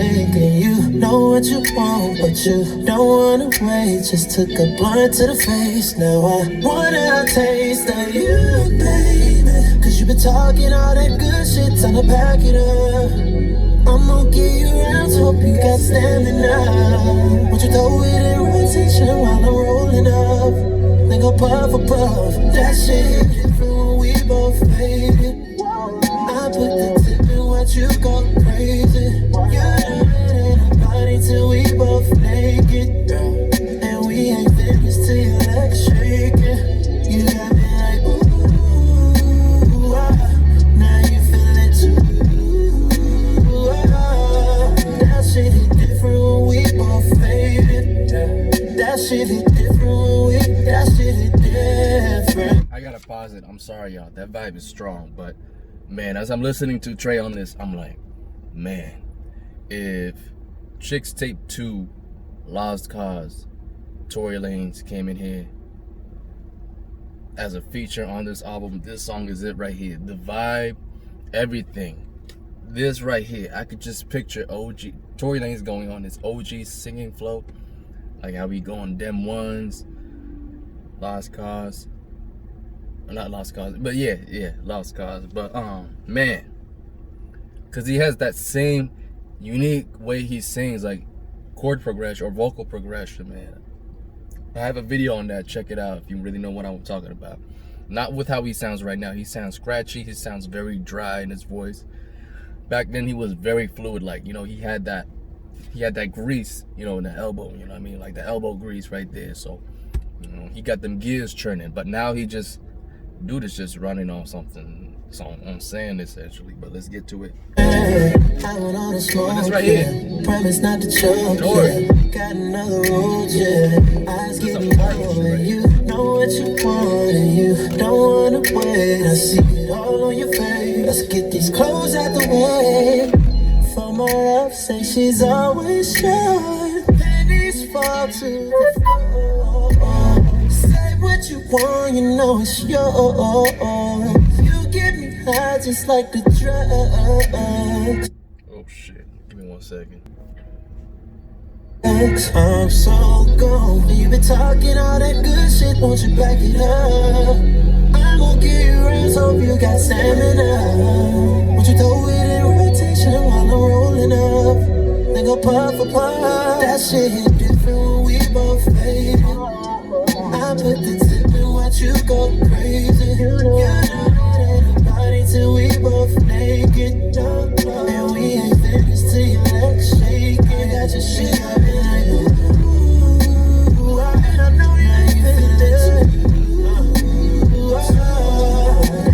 thinking you know what you want, but you don't wanna wait. Just took a blunt to the face. Now I wanna taste of you, baby. Cause you been talking all that good shit, time to pack it up. I'm gonna give you rounds, hope you got stamina. Won't you throw it in rotation while I'm rolling up? Then go puff a puff, that shit different when we both faded. I put the tip in what you go crazy. You're not in a body till we both naked. And we ain't finished till your legs shaking. You got me like ooh, now you feel it too. That shit hit different when we both faded. That shit hit different when we, that shit hit different. I gotta pause it. I'm sorry, y'all. That vibe is strong, but man, as I'm listening to Trey on this, I'm like, man, if Chicks Tape 2, Lost Cause, Tory Lanez came in here as a feature on this album, this song is it right here. The vibe, everything. This right here, I could just picture OG, Tory Lanez going on this OG singing flow, like how we go on them ones, Lost Cause. Not Lost Cause, but yeah, Lost Cause. But man, cause he has that same unique way he sings, like chord progression or vocal progression, man. I have a video on that. Check it out if you really know what I'm talking about. Not with how he sounds right now. He sounds scratchy. He sounds very dry in his voice. Back then he was very fluid. Like, you know, he had that grease, you know, in the elbow. You know what I mean? Like the elbow grease right there. So, you know, he got them gears churning. But now he just. Dude is just running on something, so I'm saying essentially, but let's get to it. This right here. Promise not to choke. Got another road, eyes getting low, and you know what you want, and you don't wanna wait. I see it all on your face. Let's get these clothes out the way. For my love, say she's always sure. Pennies fall to the floor. What you want, you know it's yours. You get me high just like the drugs. Oh shit, give me 1 second. I'm so gone. You been talking all that good shit, won't you back it up? I'm gonna give you rounds, hope you got stamina. Won't you throw it in rotation while I'm rolling up? Then go puff a puff. That shit hit different when we both faded. I put the tip in what you go crazy. You're not in a body till we both naked. And we ain't finished till your legs shaking. Got your shit up and like ooh, and I know you ain't feeling it too.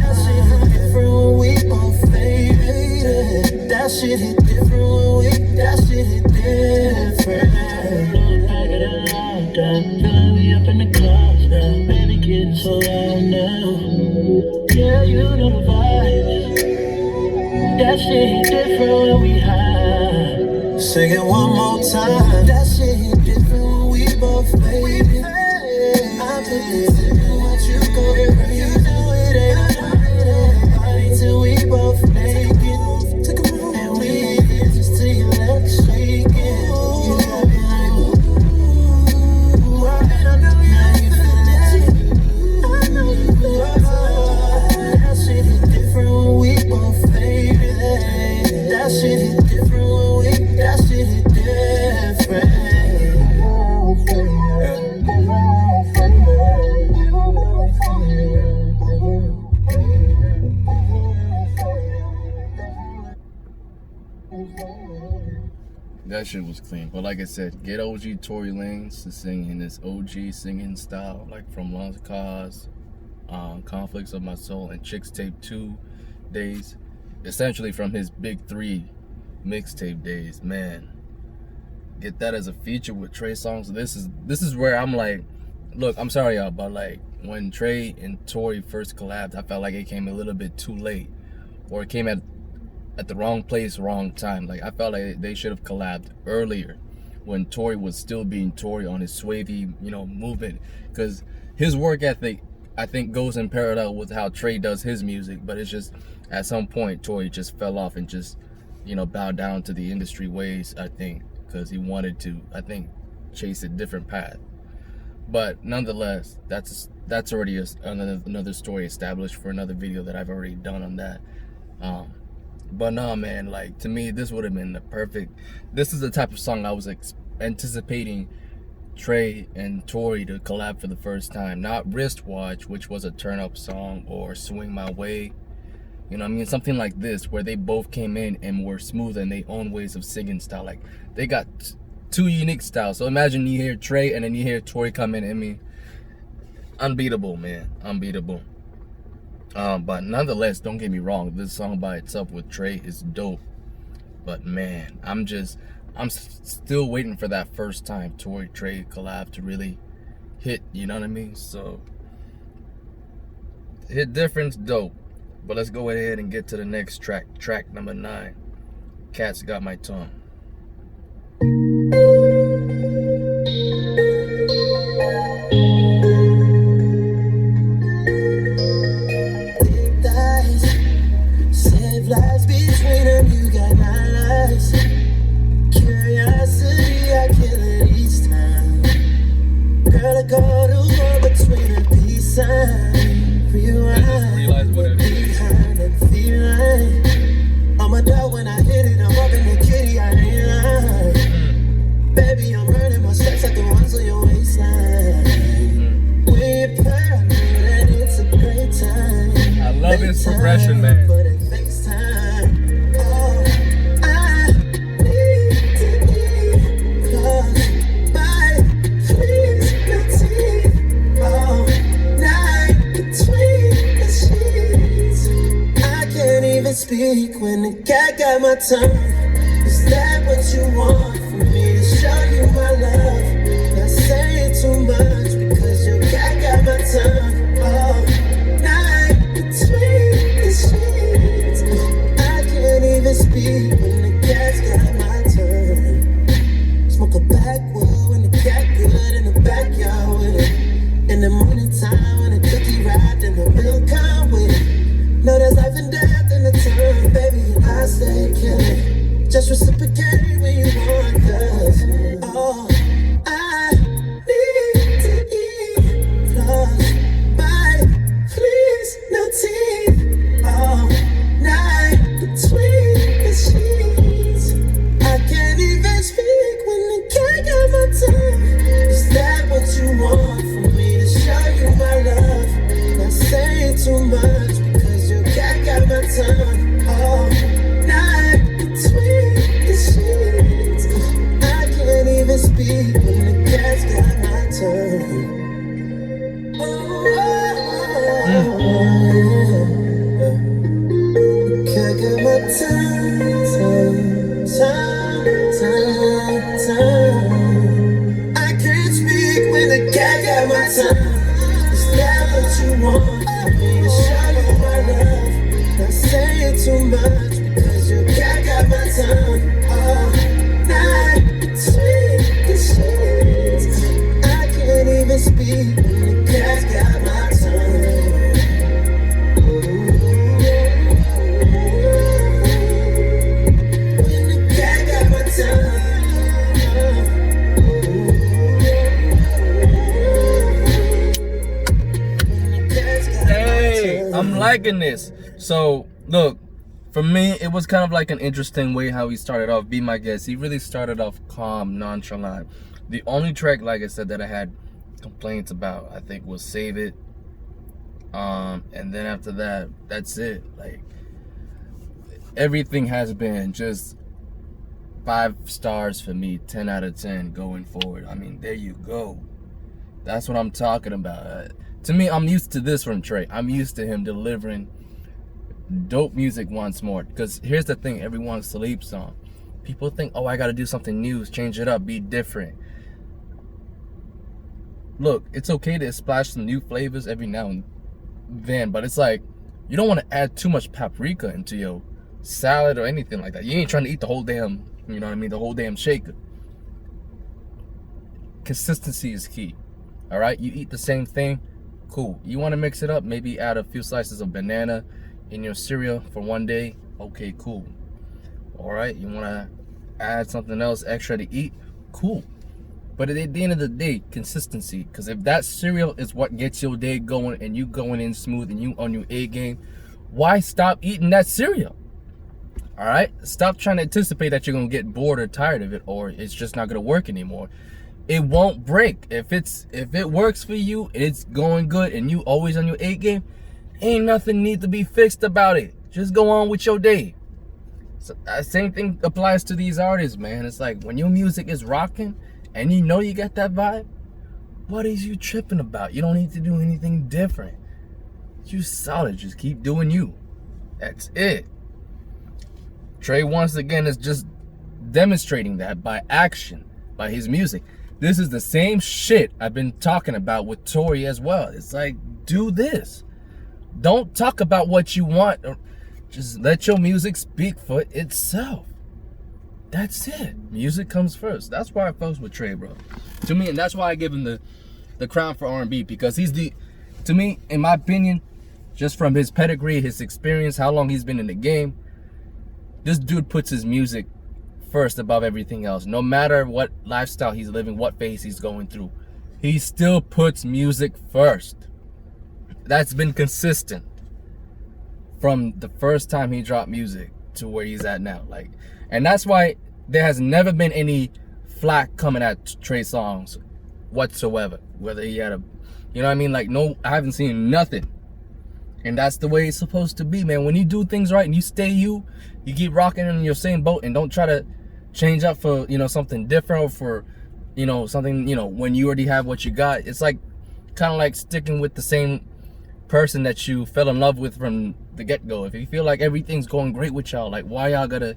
That shit hit different when we both faded. That shit hit different when we, that shit hit different. Feeling we up in the clubs now, baby, getting so loud now. Yeah, you know the vibes. That shit hit different when we high. Sing it one more time. That shit hit different when we both faded. I put this in what you go crazy. You know it ain't nobody till we both naked. And we ain't here just till your legs shaking. You got me like ooh, and I know you ain't feeling it. I know you feel it. That shit hit different when we both faded. That shit hit different when we, that shit hit different. That shit was clean, but like I said, get OG Tory Lanez to sing in this OG singing style, like from Lost Cause, Conflicts of My Soul, and Chicks Tape 2 days, essentially from his Big 3 mixtape days. Man, get that as a feature with Trey Songz. This is where I'm like, look, I'm sorry y'all, but like when Trey and Tory first collabed, I felt like it came a little bit too late, or it came at the wrong place, wrong time. Like I felt like they should have collabed earlier when Tory was still being Tory on his swavy, you know, movement, because his work ethic, I think, goes in parallel with how Trey does his music. But it's just at some point Tory just fell off and just bow down to the industry ways, I think, because he wanted to, I think, chase a different path. But nonetheless, that's already another story established for another video that I've already done on that. But no, man, like, to me, this would have been the perfect. This is the type of song I was anticipating Trey and Tory to collab for the first time. Not Wristwatch, which was a turn up song, or Swing My Way. You know what I mean? Something like this, where they both came in and were smooth in their own ways of singing style. Like, they got two unique styles. So imagine you hear Trey and then you hear Tory come in. I mean, unbeatable, man. Unbeatable. But nonetheless, don't get me wrong, this song by itself with Trey is dope. But man, I'm still waiting for that first time Tory Trey collab to really hit, you know what I mean? So, hit difference, dope. But let's go ahead and get to the next track number 9. Cats Got My Tongue. Lies between them, you got 9 lives. Curiosity, I kill it each time. Girl, I go to war between a peace sign. Rewind, behind the feline. On my dog when I hit it, I'm up in the kitty, I ain't lying. Baby, I'm earning my steps like the ones on your waistline. We paranoid and it's a great time. I love his progression, man. Speak when the cat got my tongue. Is that what you want from me? To show you my love. Not saying too much because your cat got my tongue. Oh, night between the sheets. I can't even speak when the cat's got my tongue. Smoke a backwood when the cat good in the backyard with it. In the morning time when the cookie wrapped and the milk come with it. No, there's life and death in the tongue, baby, and I stay killing. Just reciprocate when you want, cause, oh, I need to eat. Plus, bite, please, no teeth. Oh, night between the sheets. I can't even speak when the cat got my tongue. Is that what you want from me? To show you my love. Not saying too much. Got my tongue, oh, night between the sheets. I can't even speak when the cat's got my tongue. The cat got my tongue. I can't speak when the cat got my tongue. Is that what you want from me? To show you my love. Not saying too much because your cat got my tongue. Oh, night between the sheets. I can't even speak when the cat's got my tongue. When the cat got my tongue. Hey, I'm liking this. So, look, for me, it was kind of like an interesting way how he started off. Be my guest. He really started off calm, nonchalant. The only track, like I said, that I had complaints about, I think, was Save It. And then after that, that's it. Like, everything has been just 5 stars for me, 10 out of 10 going forward. I mean, there you go. That's what I'm talking about. To me, I'm used to this from Trey. I'm used to him delivering dope music once more. Because here's the thing, everyone sleeps on. People think, oh, I gotta do something new, change it up, be different. Look, it's okay to splash some new flavors every now and then, but it's like, you don't want to add too much paprika into your salad or anything like that. You ain't trying to eat the whole damn, you know what I mean, the whole damn shaker. Consistency is key. All right, you eat the same thing, cool. You want to mix it up, maybe add a few slices of banana in your cereal for one day, okay, cool. All right, you want to add something else extra to eat, cool. But at the end of the day, consistency. Because if that cereal is what gets your day going and you going in smooth and you on your A game, why stop eating that cereal? All right, stop trying to anticipate that you're gonna get bored or tired of it, or it's just not gonna work anymore. It won't break. If it works for you, it's going good, and you always on your A game, ain't nothing need to be fixed about it. Just go on with your day. So, same thing applies to these artists, man. It's like when your music is rocking and you know you got that vibe, what is you tripping about? You don't need to do anything different. You solid. Just keep doing you. That's it. Trey once again is just demonstrating that by action, by his music. This is the same shit I've been talking about with Tory as well. It's like, do this. Don't talk about what you want. Just let your music speak for itself. That's it. Music comes first. That's why I fucks with Trey, bro. To me, and that's why I give him the crown for R&B, because he's to me, in my opinion, just from his pedigree, his experience, how long he's been in the game, this dude puts his music first above everything else. No matter what lifestyle he's living, what phase he's going through, he still puts music first. That's been consistent from the first time he dropped music to where he's at now. Like, and that's why there has never been any flack coming at Trey Songz whatsoever. Whether he had you know what I mean? Like, no, I haven't seen nothing. And that's the way it's supposed to be, man. When you do things right and you stay you keep rocking in your same boat and don't try to change up for, something different, or for, something, when you already have what you got. It's like, kind of like sticking with the same person that you fell in love with from the get-go. If you feel like everything's going great with y'all, like, why y'all gotta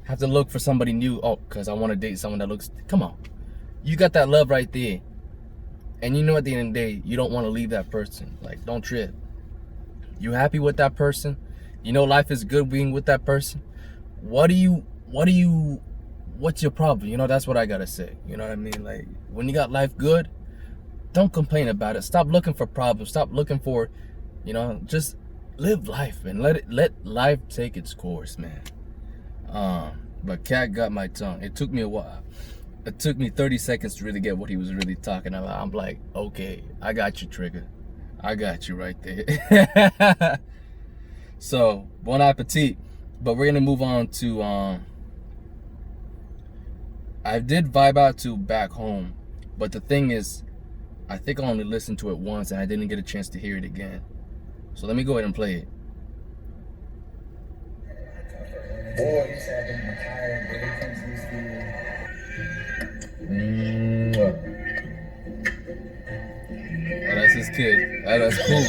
have to look for somebody new? Oh, because I want to date someone that looks, come on. You got that love right there. And at the end of the day, you don't want to leave that person. Like, don't trip. You happy with that person? Life is good being with that person. What's your problem? That's what I gotta say. You know what I mean? Like, when you got life good, don't complain about it. Stop looking for problems. Stop looking for, just live life and let life take its course, man. But Cat got my tongue. It took me a while. It took me 30 seconds to really get what he was really talking about. I'm like, okay, I got you, Trigga. I got you right there. So, bon appetit. But we're gonna move on to I did vibe out to Back Home, but the thing is, I think I only listened to it once and I didn't get a chance to hear it again. So let me go ahead and play it. Oh, that's his kid. Oh, that's cool.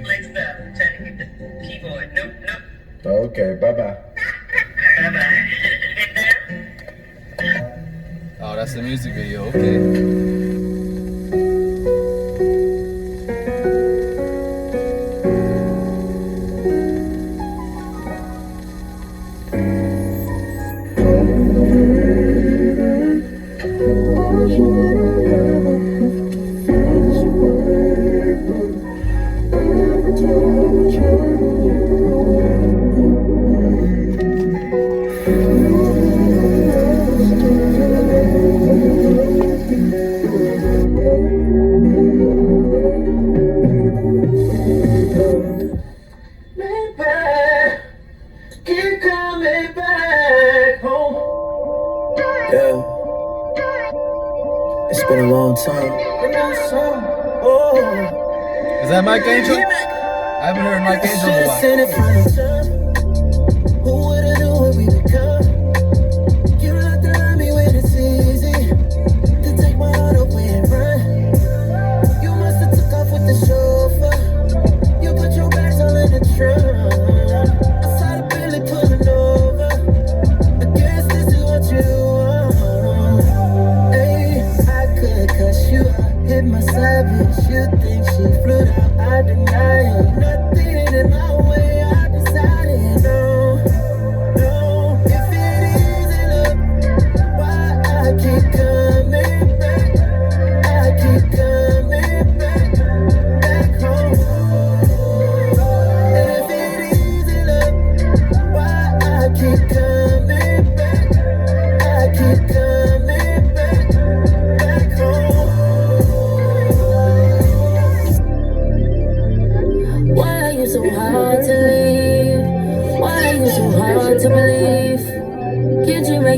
Next up, trying to get the keyboard. Nope. Okay, bye-bye. Bye-bye. Oh, that's the music video. Okay. It's been a long time. Is that Mike Angel? I haven't heard Mike Angel in a while. Who would've knew what we become? You like to lie me when it's easy to take my heart away and run. You must have took off with the chauffeur. You put your bags all in the trunk. I saw the Billy pulling over. I guess this is what you want. Hey, I could cuss you out, hit my savage. You think she flew out, I deny it. Nothing in my way, I decide.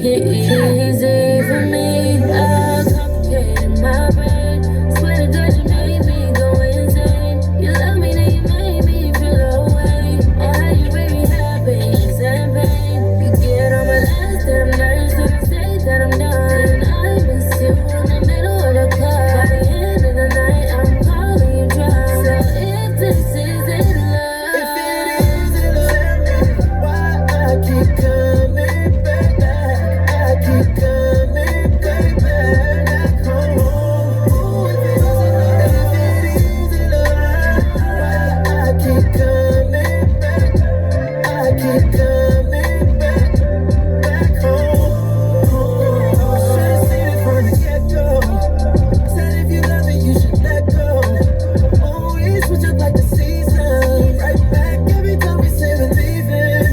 make it easy for me. I complicated my brain. Swear to God, you made me go insane. You love me, then you made me feel away. Oh, how you make me happy, and pain. You get on my last damn nerves, so I say that I'm done. I miss you in the middle of the club. By the end of the night, I'm calling you drunk. So if this isn't love, if it isn't love, tell me why I keep coming back. I keep coming back home. If it isn't love, why I keep coming back. I keep coming back home. Should've seen it from the get-go. Said if you love it, you should let go. Oh, we switch up like the season. Right back every time we say we're leaving.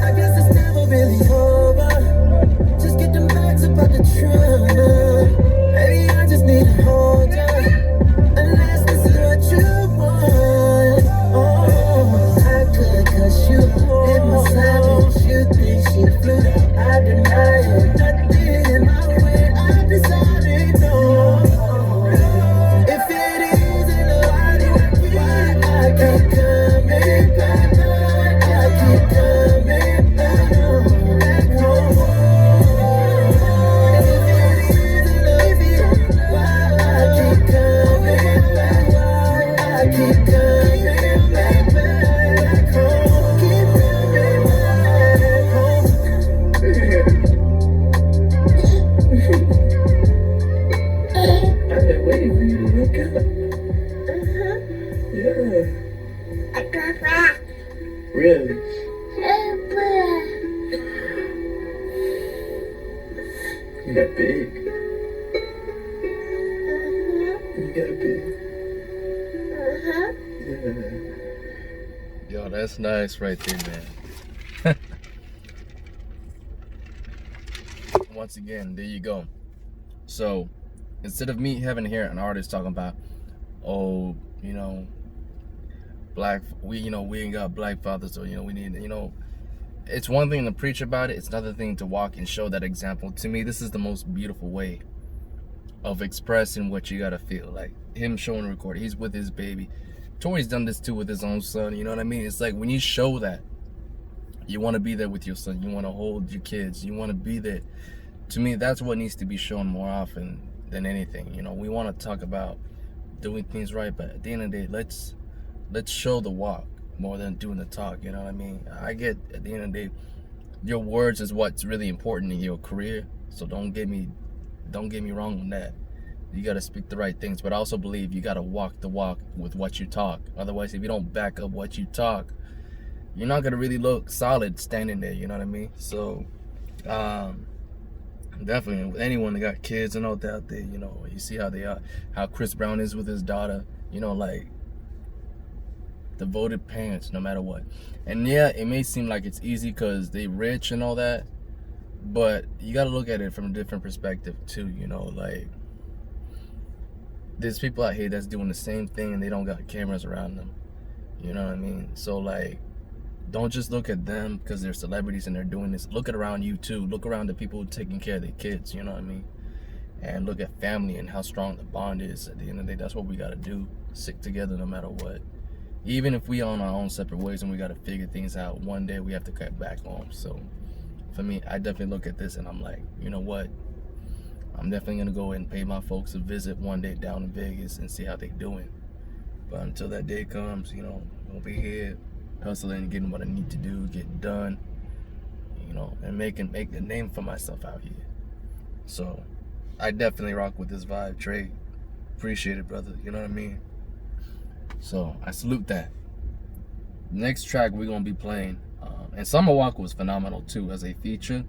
I guess it's never really over. Just get them bags up out the trunk. Maybe I just need to hold ya. Unless this is what you want. Oh, I could cuss you, hit my silence. You think she flew, I deny it. Nothing in my way, I decided no. If it isn't love, why I keep coming back. I keep coming back home. If it isn't love, why I keep coming back. I keep coming back home. Keep coming back home. I've been waiting for you to wake up. Yeah. Really? You got big. You got big. Yeah. Yo, that's nice right there, man. Once again, there you go. So instead of me having here an artist talking about, oh, you know, we ain't got black fathers, or we need, it's one thing to preach about it, it's another thing to walk and show that example. To me, this is the most beautiful way of expressing what you gotta feel. Like him showing a record, he's with his baby. Tory's done this too with his own son, you know what I mean? It's like when you show that, you want to be there with your son, you want to hold your kids, you want to be there. To me, that's what needs to be shown more often than anything. We want to talk about doing things right, but at the end of the day, let's show the walk more than doing the talk. You know what I mean? I get, at the end of the day, your words is what's really important in your career. So don't get me wrong on that. You got to speak the right things, but I also believe you got to walk the walk with what you talk. Otherwise, if you don't back up what you talk, you're not going to really look solid standing there. You know what I mean? So definitely with anyone that got kids and all that out there, you see how they are, how Chris Brown is with his daughter, like devoted parents no matter what. And yeah, it may seem like it's easy because they rich and all that, but you got to look at it from a different perspective too. Like there's people out here that's doing the same thing and they don't got cameras around them. You know what I mean? So like, don't just look at them because they're celebrities and they're doing this. Look at around you too. Look around the people taking care of their kids, you know what I mean? And look at family and how strong the bond is. At the end of the day, that's what we got to do. Stick together no matter what. Even if we on our own separate ways and we got to figure things out, one day we have to cut back home. So for me, I definitely look at this and I'm like, you know what? I'm definitely going to go and pay my folks a visit one day down in Vegas and see how they doing. But until that day comes, we'll be here hustling, getting what I need to do, getting done, and make a name for myself out here. So I definitely rock with this vibe, Trey. Appreciate it, brother. You know what I mean? So I salute that. Next track we're gonna be playing, and Summer Walker was phenomenal too as a feature.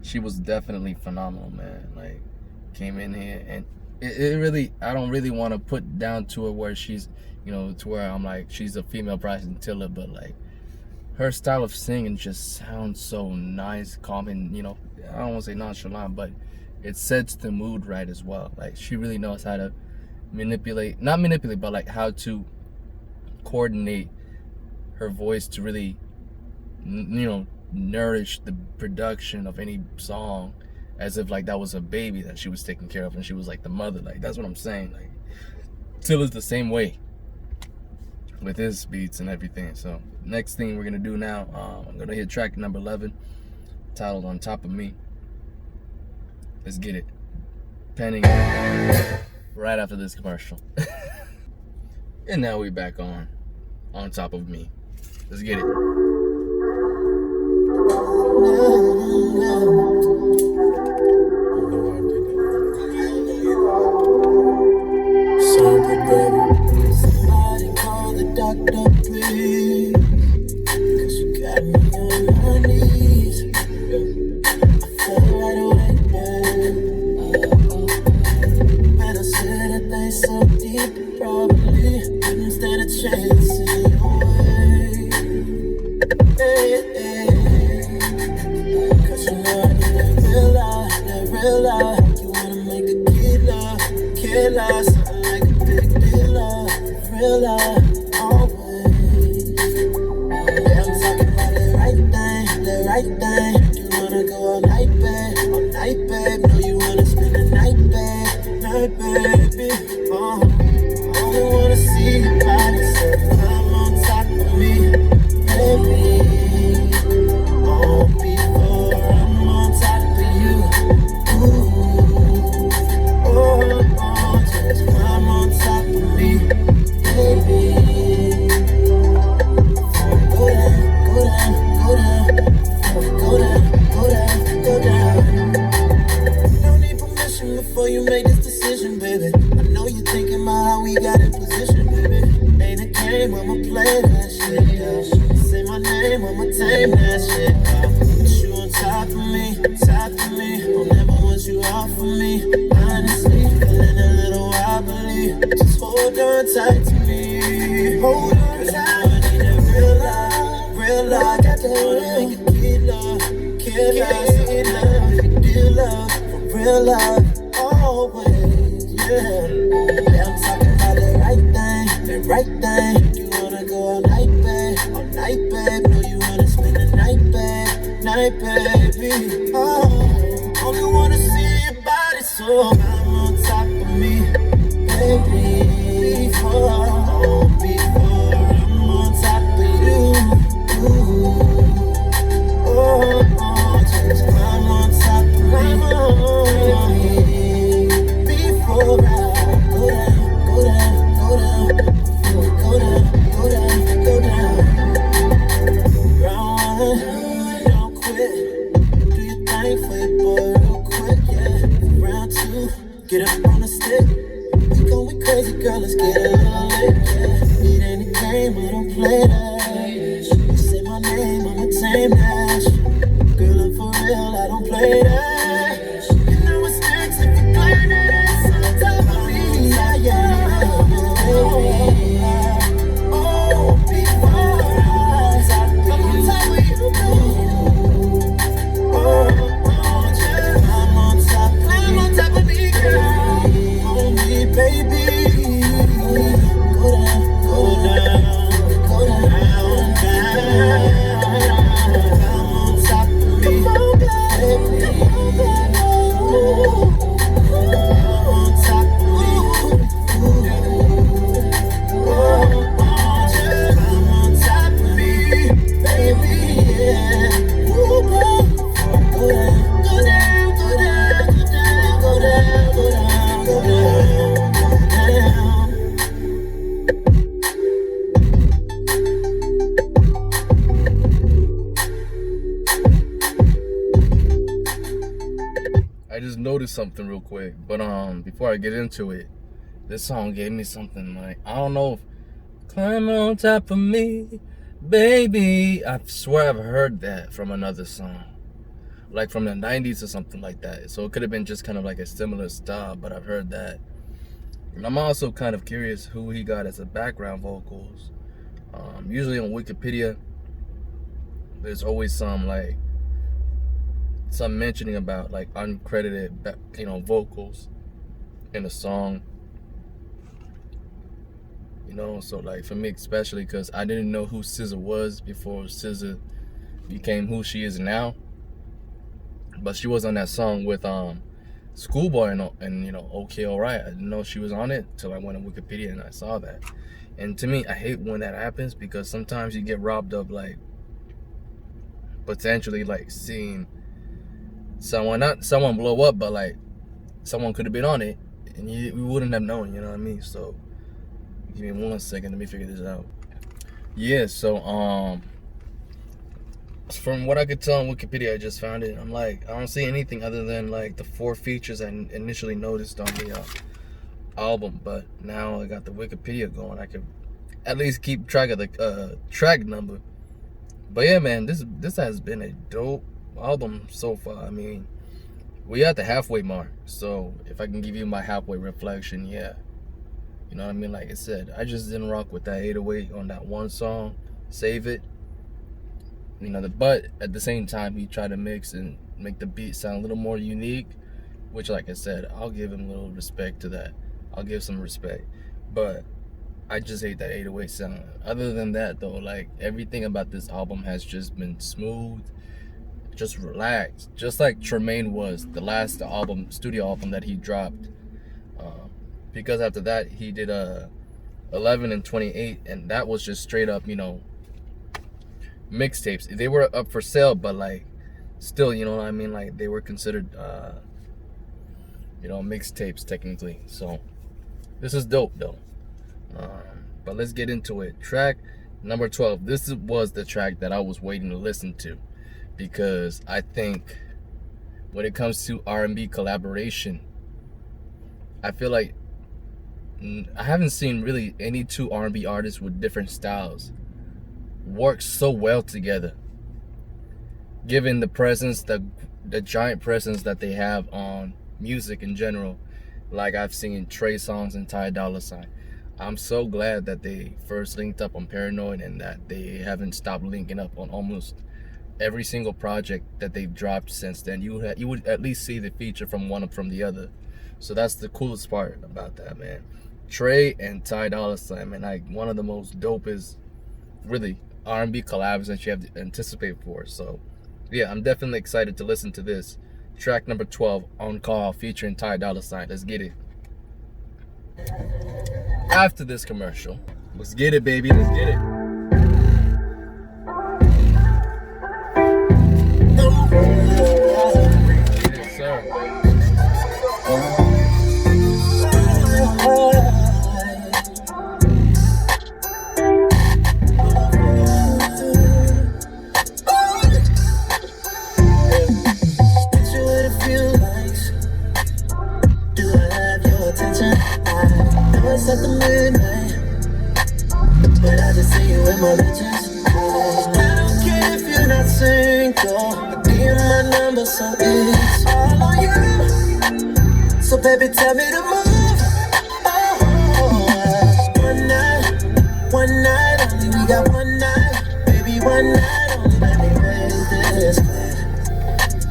She was definitely phenomenal, man. Like came in here and it really, I don't really want to put down to her where she's, to where I'm like she's a female Bryson Tiller, but like her style of singing just sounds so nice, calm, and I don't want to say nonchalant, but it sets the mood right as well. Like she really knows how to not manipulate, but like how to coordinate her voice to really, nourish the production of any song as if like that was a baby that she was taking care of and she was like the mother. Like that's what I'm saying. Like Till is the same way with his beats and everything. So next thing we're gonna do now, I'm gonna hit track number 11, titled "On Top of Me." Let's get it. Penning right after this commercial. And now we back on Top of Me. Let's get it. Somebody call the doctor, please. 'Cause you got me on my knees. I fell right away, man. Man, I said that they so deep, probably couldn't stand a chance in your way. Hey, hey. 'Cause you know I need that real life, that real life. You wanna make a killer, something like a big dealer, real life, always. Yeah, I'm talking about the right thing. You wanna go all night, babe, know you wanna spend the night, baby. Only wanna see your body, so come on top of me, baby. Before I'm on top of you, just climb on top of me, baby. Go down. No need permission before you make this decision, baby. I know you're thinking about how we got in position, baby. Ain't a game, I'ma play that shit, yeah. Say my name, I'ma tame that shit, yeah. Put you on top of me. I'll never want you off of me. Honestly, feeling a little wobbly. Just hold on tight to me. Hold on tight. 'Cause I need that real life. Got that real killer, big dealer, for real life, always, yeah. I'm talking about the right thing. You wanna go all night, babe, know you wanna spend the night, baby. Only wanna see your body, so I'm on top of me, baby. Before I'm on top of you. Just climb on top of me, before I go down. Round one, don't quit. Do your thing for your boy real quick, yeah. Round two, get up on the stick. We going crazy, girl, let's get a little lit, yeah. It ain't a game, I don't play that. You say my name, I'ma tame that. Girl, I'm for real, I don't play that. You know it stinks if you play that. So top of me, yeah. Before I'm on top of you. I'm on top of me, girl. On me, baby. Go down. I'm on top of me, baby. I'm on top of me. I'm on top of me, baby. Yeah. Go down. I just noticed something real quick, but before I get into it, this song gave me something like, I don't know if climb on top of me, baby. I swear I've heard that from another song, like from the 90s or something like that. So it could have been just kind of like a similar style, but I've heard that. And I'm also kind of curious who he got as a background vocals. Usually on Wikipedia, there's always some mentioning about like uncredited, vocals in a song. So like for me especially, because I didn't know who SZA was before SZA became who she is now. But she was on that song with Schoolboy and Okay Alright. I didn't know she was on it till I went on Wikipedia and I saw that. And to me, I hate when that happens because sometimes you get robbed of like potentially like seeing not someone blow up, but like someone could have been on it and we wouldn't have known, you know what I mean? So give me 1 second, let me figure this out. Yeah, so from what I could tell on Wikipedia, I just found it. I'm like, I don't see anything other than like the 4 features I initially noticed on the album, but now I got the Wikipedia going. I can at least keep track of the track number. But yeah, man, this has been a dope album so far. I mean, we at the halfway mark, so if I can give you my halfway reflection, yeah, you know what I mean. Like I said, I just didn't rock with that 808 on that one song, Save It. But at the same time, he tried to mix and make the beat sound a little more unique, which, like I said, I'll give him a little respect to that. I'll give some respect, but I just hate that 808 sound. Other than that, though, like everything about this album has just been smooth, just relaxed, just like Tremaine was the last album, studio album that he dropped. Because after that, he did 11 and 28, and that was just straight up, mixtapes. They were up for sale, but like still, you know what I mean, like they were considered mixtapes technically. So this is dope though. But let's get into it. Track number 12. This was the track that I was waiting to listen to, because I think when it comes to R&B collaboration, I feel like I haven't seen really any 2 R&B artists with different styles work so well together, given the presence, the giant presence that they have on music in general. Like I've seen Trey Songz and Ty Dolla $ign. I'm so glad that they first linked up on Paranoid and that they haven't stopped linking up on almost every single project that they've dropped since then. You would at least see the feature from one from the other. So that's the coolest part about that, man. Trey and Ty Dolla $ign, man, like one of the most dopest, really, R&B collabs that you have to anticipate for. So yeah, I'm definitely excited to listen to this. Track number 12, On Call, featuring Ty Dolla $ign. Let's get it. After this commercial, let's get it, baby. Let's get it. Yes, sir. It's at the midnight, but I just see you in my riches. I don't care if you're not single, I give you my number, so it's all on you. So baby, tell me to move. Oh, one night only, we got one night, baby, one night only. Let me raise this,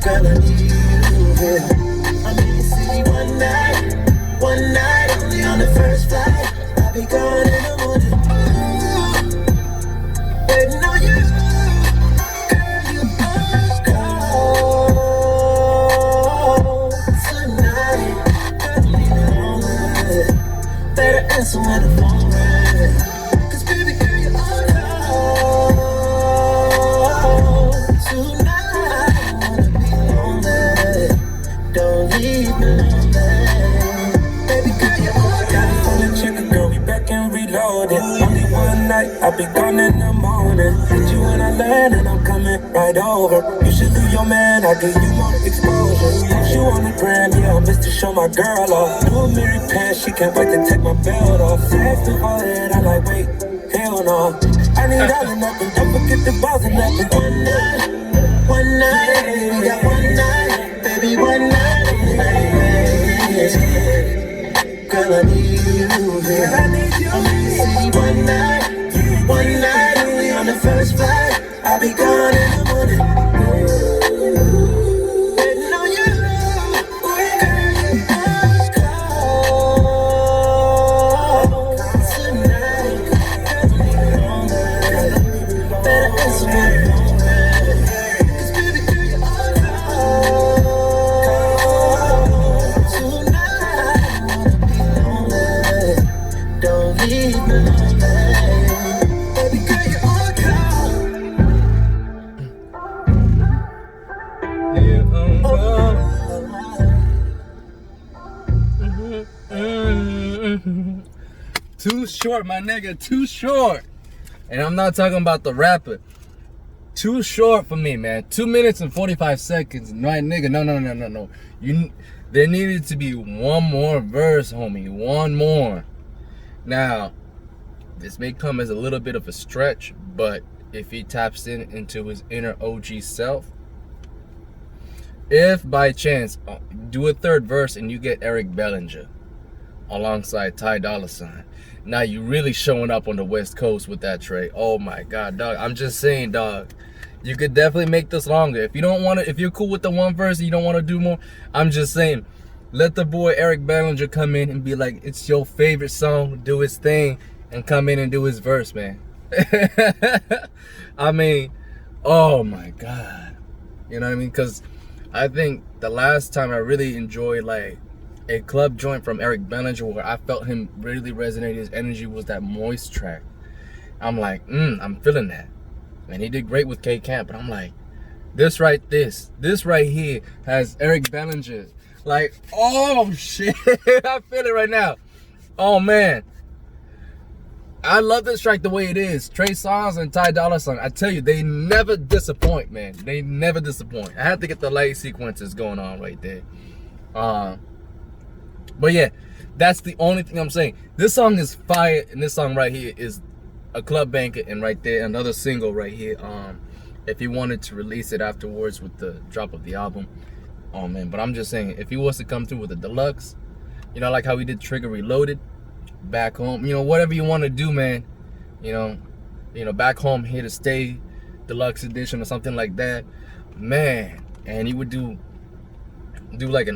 girl, I need you here. I'm in the city one night only on the first flight. I'll be gone in the morning. Waiting on you, girl, you are cold tonight. Girl, leave it on red. Better answer when the phone rings. 'Cause baby girl, you are cold tonight. I wanna be lonely. Don't leave me lonely. Only one night, I'll be gone in the morning. Hit you when I land and I'm coming right over. You should leave your man, I'll give you more exposure. Post you on the gram, yeah, I'm just to show my girl off. New Mary pants, she can't wait to take my belt off. Fast to my head, I like, wait, hell no. I need all or nothing, don't forget the balls and nothing. One night, we got one night, baby, one night. Girl, I need you here. I'm in the city one night only on the first flight. I'll be gone in the morning. Waiting on you, girl, you are cold tonight. Girl, leave it on red. Better answer when the phone rings. Too short, my nigga. Too short. And I'm not talking about the rapper. Too short for me, man. 2 minutes and 45 seconds. Right, nigga. No. There needed to be one more verse, homie. One more. Now, this may come as a little bit of a stretch, but if he taps into his inner OG self, if by chance do a third verse and you get Eric Bellinger alongside Ty Dolla $ign, now you really showing up on the West Coast with that, Trey. Oh my God, dog. I'm just saying, dog. You could definitely make this longer. If you don't want to, if you're cool with the one verse and you don't want to do more, I'm just saying, let the boy Eric Bellinger come in and be like, it's your favorite song, do his thing, and come in and do his verse, man. I mean, oh my God. You know what I mean? Because I think the last time I really enjoyed like a club joint from Eric Bellinger where I felt him really resonate his energy was that Moist track. I'm like, I'm feeling that. And he did great with K Camp, but I'm like, this right here has Eric Bellinger. Like, oh shit, I feel it right now. Oh man, I love this track the way it is. Trey Songz and Ty Dolla $ign, I tell you, they never disappoint, man. They never disappoint. I had to get the light sequences going on right there. But yeah, that's the only thing I'm saying. This song is fire, and this song right here is a club banker, and right there, another single right here. If he wanted to release it afterwards with the drop of the album, oh man. But I'm just saying, if he was to come through with a deluxe, you know, like how he did Trigga Reloaded, Back Home, you know, whatever you want to do, man, you know, Back Home, Here to Stay, deluxe edition or something like that, man. And he would do like an